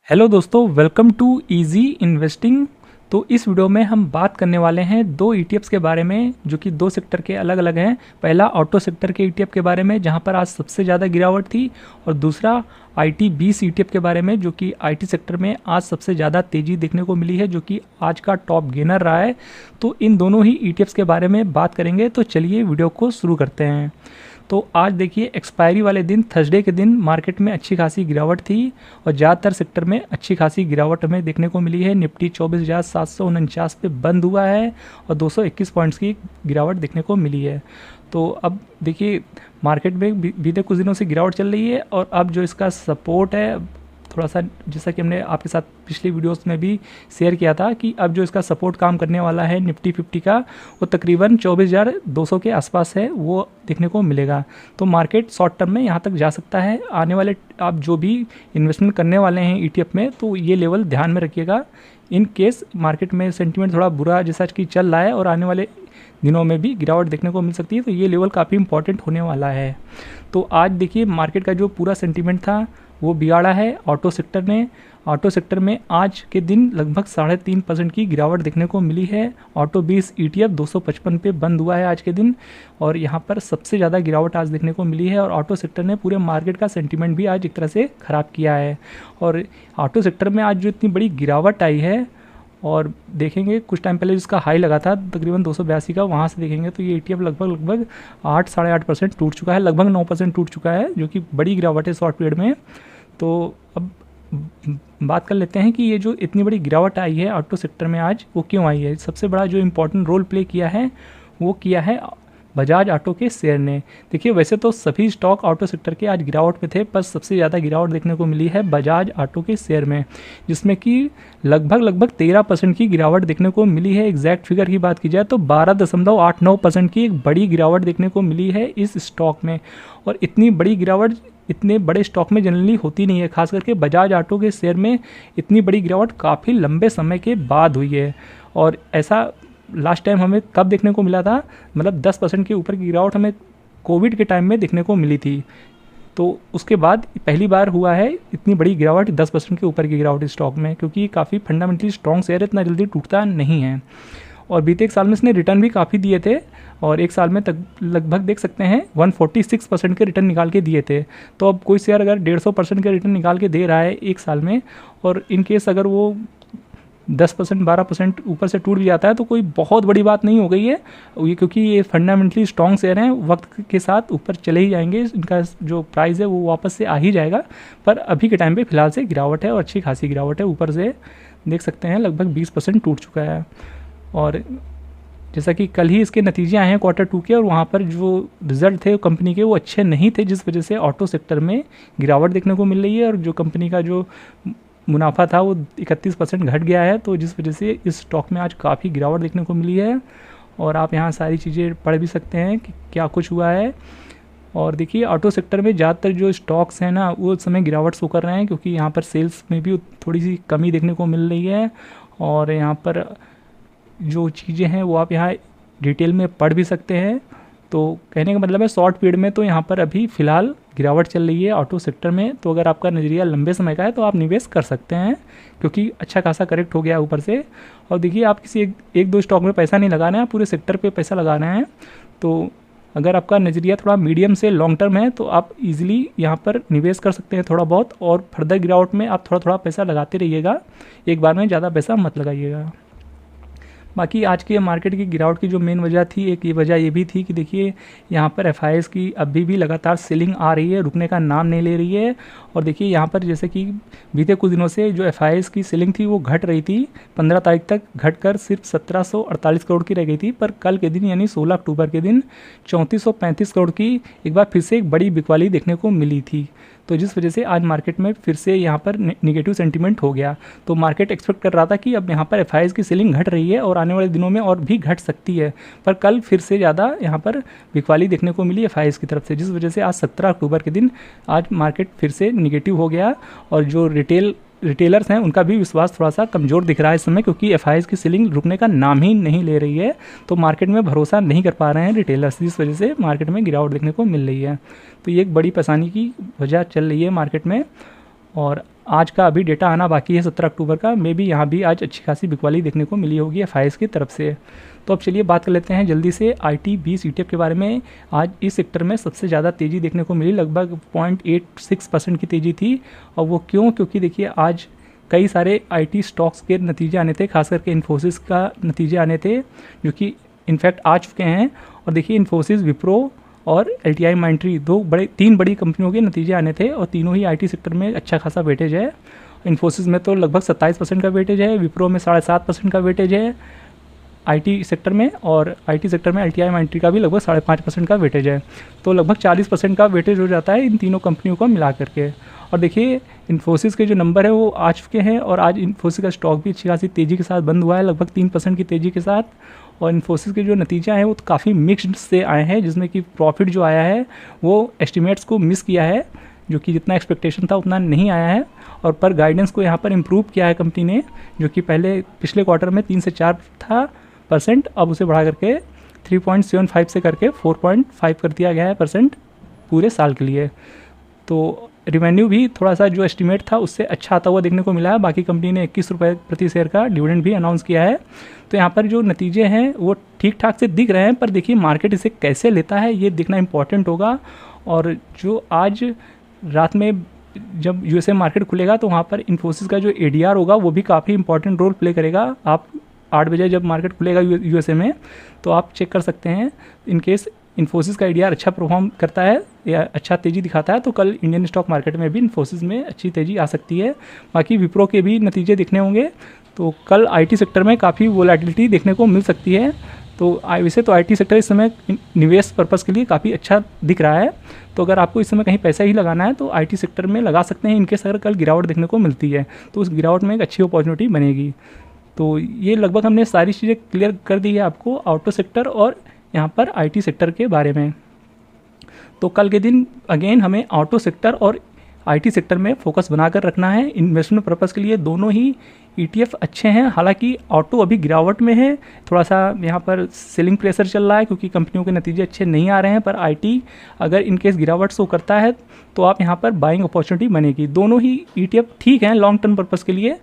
Hello दोस्तों, welcome to easy investing. तो इस वीडियो में हम बात करने वाले हैं दो ईटीएफ्स के बारे में जो कि दो सेक्टर के अलग अलग हैं। पहला ऑटो सेक्टर के ईटीएफ के बारे में जहां पर आज सबसे ज़्यादा गिरावट थी, और दूसरा आईटी 20 ईटीएफ के बारे में जो कि आईटी सेक्टर में आज सबसे ज़्यादा तेज़ी देखने को मिली है, जो कि आज का टॉप गेनर रहा है। तो इन दोनों ही ईटीएफ्स के बारे में बात करेंगे। तो चलिए वीडियो को शुरू करते हैं। तो आज देखिए एक्सपायरी वाले दिन थर्सडे के दिन मार्केट में अच्छी खासी गिरावट थी और ज़्यादातर सेक्टर में अच्छी खासी गिरावट हमें देखने को मिली है। निफ्टी 24,749 पे बंद हुआ है और 221 पॉइंट्स की गिरावट देखने को मिली है। तो अब देखिए मार्केट में बीते कुछ दिनों से गिरावट चल रही है, और अब जो इसका सपोर्ट है थोड़ा सा, जैसा कि हमने आपके साथ पिछली वीडियोस में भी शेयर किया था कि अब जो इसका सपोर्ट काम करने वाला है निफ्टी 50 का, वो तकरीबन 24,200 के आसपास है, वो देखने को मिलेगा। तो मार्केट शॉर्ट टर्म में यहाँ तक जा सकता है। आने वाले आप जो भी इन्वेस्टमेंट करने वाले हैं ईटीएफ में, तो ये लेवल ध्यान में रखिएगा। इन केस मार्केट में सेंटीमेंट थोड़ा बुरा जैसा कि चल रहा है और आने वाले दिनों में भी गिरावट देखने को मिल सकती है, तो ये लेवल काफ़ी इंपॉर्टेंट होने वाला है। तो आज देखिए मार्केट का जो पूरा सेंटीमेंट था वो बिगाड़ा है ऑटो सेक्टर ने। ऑटो सेक्टर में आज के दिन लगभग 3.5% की गिरावट देखने को मिली है। ऑटो 20 ईटीएफ 255 पे बंद हुआ है आज के दिन, और यहाँ पर सबसे ज़्यादा गिरावट आज देखने को मिली है। और ऑटो सेक्टर ने पूरे मार्केट का सेंटीमेंट भी आज एक तरह से ख़राब किया है। और ऑटो सेक्टर में आज जो इतनी बड़ी गिरावट आई है, और देखेंगे कुछ टाइम पहले जिसका हाई लगा था तकरीबन 282 का, वहाँ से देखेंगे तो ये ईटीएफ लगभग 8-8.5% टूट चुका है, लगभग 9% टूट चुका है, जो कि बड़ी गिरावट है शॉर्ट पीरियड में। तो अब बात कर लेते हैं कि ये जो इतनी बड़ी गिरावट आई है ऑटो सेक्टर में आज, वो क्यों आई है। सबसे बड़ा जो इम्पोर्टेंट रोल प्ले किया है वो किया है बजाज ऑटो के शेयर ने। देखिए वैसे तो सभी स्टॉक ऑटो सेक्टर के आज गिरावट में थे, पर सबसे ज़्यादा गिरावट देखने को मिली है बजाज ऑटो के शेयर में, जिसमें कि लगभग 13% की गिरावट देखने को मिली है। एग्जैक्ट फिगर की बात की जाए तो 12.89% की एक बड़ी गिरावट देखने को मिली है इस स्टॉक में। और इतनी बड़ी गिरावट इतने बड़े स्टॉक में जनरली होती नहीं है, खास करके बजाज ऑटो के शेयर में इतनी बड़ी गिरावट काफ़ी लंबे समय के बाद हुई है। और ऐसा लास्ट टाइम हमें कब देखने को मिला था, मतलब 10% के ऊपर की गिरावट हमें कोविड के टाइम में देखने को मिली थी। तो उसके बाद पहली बार हुआ है इतनी बड़ी गिरावट, 10% के ऊपर की गिरावट इस स्टॉक में, क्योंकि काफ़ी फंडामेंटली स्ट्रॉन्ग शेयर इतना जल्दी टूटता नहीं है। और बीते एक साल में इसने रिटर्न भी काफ़ी दिए थे, और एक साल में तक लगभग देख सकते हैं 146% के रिटर्न निकाल के दिए थे। तो अब कोई शेयर अगर 150% के रिटर्न निकाल के दे रहा है एक साल में, और इन केस अगर वो 10% 12% ऊपर से टूट भी जाता है, तो कोई बहुत बड़ी बात नहीं हो गई है ये, क्योंकि ये फंडामेंटली स्ट्रॉन्ग शेयर हैं, वक्त के साथ ऊपर चले ही जाएंगे, इनका जो प्राइस है वो वापस से आ ही जाएगा। पर अभी के टाइम पे फिलहाल से गिरावट है, और अच्छी खासी गिरावट है, ऊपर से देख सकते हैं लगभग 20% टूट चुका है। और जैसा कि कल ही इसके नतीजे आए हैं Q2 के, और वहाँ पर जो रिजल्ट थे कंपनी के वो अच्छे नहीं थे, जिस वजह से ऑटो सेक्टर में गिरावट देखने को मिल रही है। और जो कंपनी का जो मुनाफा था वो 31% घट गया है, तो जिस वजह से इस स्टॉक में आज काफ़ी गिरावट देखने को मिली है। और आप यहाँ सारी चीज़ें पढ़ भी सकते हैं कि क्या कुछ हुआ है। और देखिए ऑटो सेक्टर में ज़्यादातर जो स्टॉक्स हैं ना, वो उस समय गिरावट शो कर रहे हैं, क्योंकि यहाँ पर सेल्स में भी थोड़ी सी कमी देखने को मिल रही है। और यहाँ पर जो चीज़ें हैं वो आप यहाँ डिटेल में पढ़ भी सकते हैं। तो कहने का मतलब है शॉर्ट पीरियड में तो यहाँ पर अभी फ़िलहाल गिरावट चल रही है ऑटो सेक्टर में। तो अगर आपका नज़रिया लंबे समय का है तो आप निवेश कर सकते हैं, क्योंकि अच्छा खासा करेक्ट हो गया ऊपर से। और देखिए आप किसी एक दो स्टॉक में पैसा नहीं लगाना है, पूरे सेक्टर पे पैसा लगाना है। तो अगर आपका नज़रिया थोड़ा मीडियम से लॉन्ग टर्म है तो आप इजीली यहाँ पर निवेश कर सकते हैं थोड़ा बहुत, और फर्दर गिरावट में आप थोड़ा थोड़ा पैसा लगाते रहिएगा, एक बार में ज़्यादा पैसा मत लगाइएगा। बाकी आज की मार्केट की गिरावट की जो मेन वजह थी, एक ये वजह ये भी थी कि देखिए यहाँ पर एफआईआईज़ की अभी भी लगातार सेलिंग आ रही है, रुकने का नाम नहीं ले रही है। और देखिए यहाँ पर जैसे कि बीते कुछ दिनों से जो एफआईआईज़ की सेलिंग थी वो घट रही थी, 15 तारीख तक घटकर सिर्फ 1748 करोड़ की रह गई थी। पर कल के दिन यानी 16 अक्टूबर के दिन 3435 करोड़ की एक बार फिर से एक बड़ी बिकवाली देखने को मिली थी। तो जिस वजह से आज मार्केट में फिर से यहाँ पर निगेटिव सेंटीमेंट हो गया। तो मार्केट एक्सपेक्ट कर रहा था कि अब यहाँ पर एफआईआईज़ की सेलिंग घट रही है और आने वाले दिनों में और भी घट सकती है, पर कल फिर से ज़्यादा यहाँ पर बिकवाली देखने को मिली एफआईआईज़ की तरफ से, जिस वजह से आज 17 अक्टूबर के दिन आज मार्केट फिर से निगेटिव हो गया। और जो रिटेलर्स हैं उनका भी विश्वास थोड़ा सा कमज़ोर दिख रहा है इस समय, क्योंकि एफआईआईज़ की सेलिंग रुकने का नाम ही नहीं ले रही है। तो मार्केट में भरोसा नहीं कर पा रहे हैं रिटेलर्स, जिस वजह से मार्केट में गिरावट देखने को मिल रही है। तो ये एक बड़ी परेशानी की वजह चल रही है मार्केट में। और आज का अभी डेटा आना बाकी है 17 अक्टूबर का, मे बी यहाँ भी आज अच्छी खासी बिकवाली देखने को मिली होगी FIs की तरफ से। तो अब चलिए बात कर लेते हैं जल्दी से IT20 ETF के बारे में। आज इस सेक्टर में सबसे ज़्यादा तेज़ी देखने को मिली, लगभग 0.86% की तेज़ी थी। और वो क्यों? क्योंकि देखिए आज कई सारे IT स्टॉक्स के नतीजे आने थे, खास करके इन्फोसिस का नतीजे आने थे जो कि इनफैक्ट आ चुके हैं। और देखिए इन्फोसिस, विप्रो और LTI माइंट्री तीन बड़ी कंपनियों के नतीजे आने थे और तीनों ही IT सेक्टर में अच्छा खासा वेटेज है। इन्फोसिस में तो लगभग 27% का वेटेज है, विप्रो में 7.5% का वेटेज है IT सेक्टर में, और IT सेक्टर में LTI माइंट्री का भी लगभग 5.5% का वेटेज है। तो लगभग 40% का वेटेज हो जाता है इन तीनों कंपनियों को मिला करके। और देखिए इन्फोसिस के जो नंबर है वो आ चुके हैं और आज इन्फोसिस का स्टॉक भी अच्छी खासी तेज़ी के साथ बंद हुआ है, लगभग 3% की तेज़ी के साथ। और इन्फोसिस के जो नतीजे हैं वो तो काफ़ी मिक्स्ड से आए हैं, जिसमें कि प्रॉफिट जो आया है वो एस्टिमेट्स को मिस किया है, जो कि जितना एक्सपेक्टेशन था उतना नहीं आया है। और पर गाइडेंस को यहाँ पर इम्प्रूव किया है कंपनी ने, जो कि पिछले क्वार्टर में 3 से 4 था %, अब उसे बढ़ा करके 3.75 से करके 4.5 कर दिया गया है % पूरे साल के लिए। तो रिवेन्यू भी थोड़ा सा जो एस्टिमेट था उससे अच्छा आता हुआ देखने को मिला है। बाकी कंपनी ने 21 रुपये प्रति शेयर का डिविडेंड भी अनाउंस किया है। तो यहाँ पर जो नतीजे हैं वो ठीक ठाक से दिख रहे हैं, पर देखिए मार्केट इसे कैसे लेता है ये देखना इंपॉर्टेंट होगा। और जो आज रात में जब USA मार्केट खुलेगा तो वहाँ पर इन्फोसिस का जो ADR होगा वो भी काफ़ी इंपॉर्टेंट रोल प्ले करेगा। आप 8 बजे जब मार्केट खुलेगा USA में तो आप चेक कर सकते हैं, इनकेस इन्फोसिस का ADR अच्छा परफॉर्म करता है या अच्छा तेज़ी दिखाता है तो कल इंडियन स्टॉक मार्केट में भी इन्फोसिस में अच्छी तेज़ी आ सकती है। बाकी विप्रो के भी नतीजे दिखने होंगे, तो कल IT सेक्टर में काफ़ी वोलेटिलिटी देखने को मिल सकती है। तो वैसे तो IT सेक्टर इस समय निवेश पर्पज़ के लिए काफ़ी अच्छा दिख रहा है। तो अगर आपको इस समय कहीं पैसा ही लगाना है तो IT सेक्टर में लगा सकते हैं, इनकेस अगर कल गिरावट देखने को मिलती है तो उस गिरावट में एक अच्छी अपॉर्चुनिटी बनेगी। तो ये लगभग हमने सारी चीज़ें क्लियर कर दी है आपको ऑटो सेक्टर और यहाँ पर IT सेक्टर के बारे में। तो कल के दिन अगेन हमें ऑटो सेक्टर और IT सेक्टर में फोकस बनाकर रखना है। इन्वेस्टमेंट पर्पज़ के लिए दोनों ही ETF अच्छे हैं। हालांकि ऑटो अभी गिरावट में है, थोड़ा सा यहाँ पर सेलिंग प्रेशर चल रहा है क्योंकि कंपनियों के नतीजे अच्छे नहीं आ रहे हैं। पर IT अगर इनकेस गिरावट शो करता है तो आप यहाँ पर बाइंग अपॉर्चुनिटी बनेगी। दोनों ही ETF ठीक हैं लॉन्ग टर्म पर्पज़ के लिए,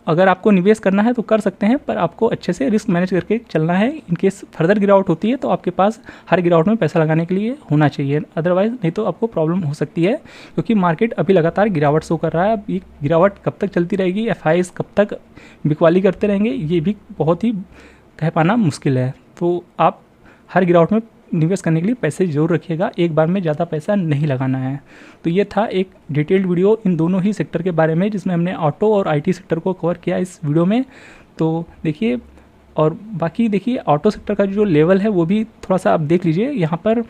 अगर आपको निवेश करना है तो कर सकते हैं, पर आपको अच्छे से रिस्क मैनेज करके चलना है। इनकेस फर्दर गिरावट होती है तो आपके पास हर गिरावट में पैसा लगाने के लिए होना चाहिए, अदरवाइज नहीं तो आपको प्रॉब्लम हो सकती है क्योंकि मार्केट अभी लगातार गिरावट शो कर रहा है। अब ये गिरावट कब तक चलती रहेगी, FIs कब तक बिकवाली करते रहेंगे, ये भी बहुत ही कह पाना मुश्किल है। तो आप हर गिरावट में निवेश करने के लिए पैसे जरूर रखिएगा, एक बार में ज़्यादा पैसा नहीं लगाना है। तो ये था एक डिटेल्ड वीडियो इन दोनों ही सेक्टर के बारे में, जिसमें हमने ऑटो और IT सेक्टर को कवर किया इस वीडियो में। तो देखिए, और बाकी देखिए ऑटो सेक्टर का जो लेवल है वो भी थोड़ा सा आप देख लीजिए। यहाँ पर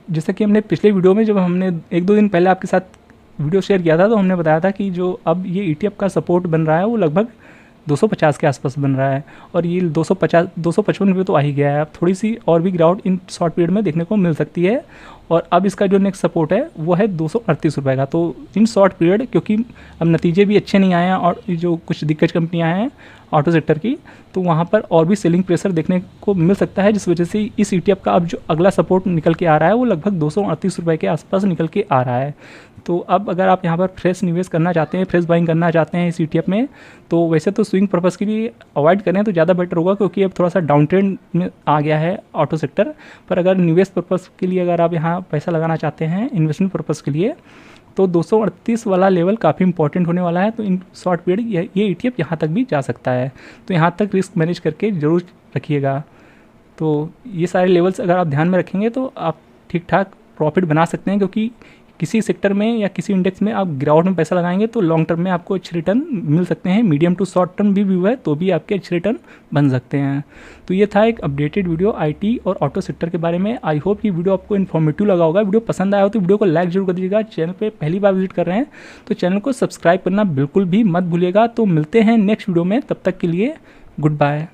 जैसे कि हमने पिछले वीडियो में जब हमने 1-2 दिन पहले आपके साथ वीडियो शेयर किया था तो हमने बताया था कि जो अब ये ETF का सपोर्ट बन रहा है वो लगभग 250 के आसपास बन रहा है, और ये 255 पे तो आ ही गया है। अब थोड़ी सी और भी गिरावट इन शॉर्ट पीरियड में देखने को मिल सकती है, और अब इसका जो नेक्स्ट सपोर्ट है वो है 238 रुपये का। तो इन शॉर्ट पीरियड, क्योंकि अब नतीजे भी अच्छे नहीं आए हैं और जो कुछ दिग्गज कंपनियां हैं ऑटो सेक्टर की, तो वहाँ पर और भी सेलिंग प्रेशर देखने को मिल सकता है, जिस वजह से इस ETF का अब जो अगला सपोर्ट निकल के आ रहा है वो लगभग 238 रुपये के आसपास निकल के आ रहा है। तो अब अगर आप यहाँ पर फ्रेश निवेश करना चाहते हैं, फ्रेश बाइंग करना चाहते हैं इस ETF में, तो वैसे तो स्विंग पर्पज़ के लिए अवॉइड करें तो ज़्यादा बेटर होगा, क्योंकि अब थोड़ा सा डाउन ट्रेंड में आ गया है ऑटो सेक्टर। पर अगर निवेश पर्पज़ के लिए अगर आप यहाँ पैसा लगाना चाहते हैं इन्वेस्टमेंट पर्पज़ के लिए, तो 238 वाला लेवल काफ़ी इंपॉर्टेंट होने वाला है। तो इन शॉर्ट पीरियड ये ETF यहाँ तक भी जा सकता है, तो यहाँ तक रिस्क मैनेज करके ज़रूर रखिएगा। तो ये सारे लेवल्स अगर आप ध्यान में रखेंगे तो आप ठीक ठाक प्रॉफिट बना सकते हैं, क्योंकि किसी सेक्टर में या किसी इंडेक्स में आप गिरावट में पैसा लगाएंगे तो लॉन्ग टर्म में आपको अच्छे रिटर्न मिल सकते हैं। मीडियम टू शॉर्ट टर्म भी व्यू है तो भी आपके अच्छे रिटर्न बन सकते हैं। तो ये था एक अपडेटेड वीडियो IT और ऑटो सेक्टर के बारे में। आई होप ये वीडियो आपको इन्फॉर्मेटिव लगा होगा। वीडियो पसंद आया हो तो वीडियो को लाइक जरूर कर दीजिएगा। चैनल पर पहली बार विजिट कर रहे हैं तो चैनल को सब्सक्राइब करना बिल्कुल भी मत भूलिएगा। तो मिलते हैं नेक्स्ट वीडियो में, तब तक के लिए गुड बाय।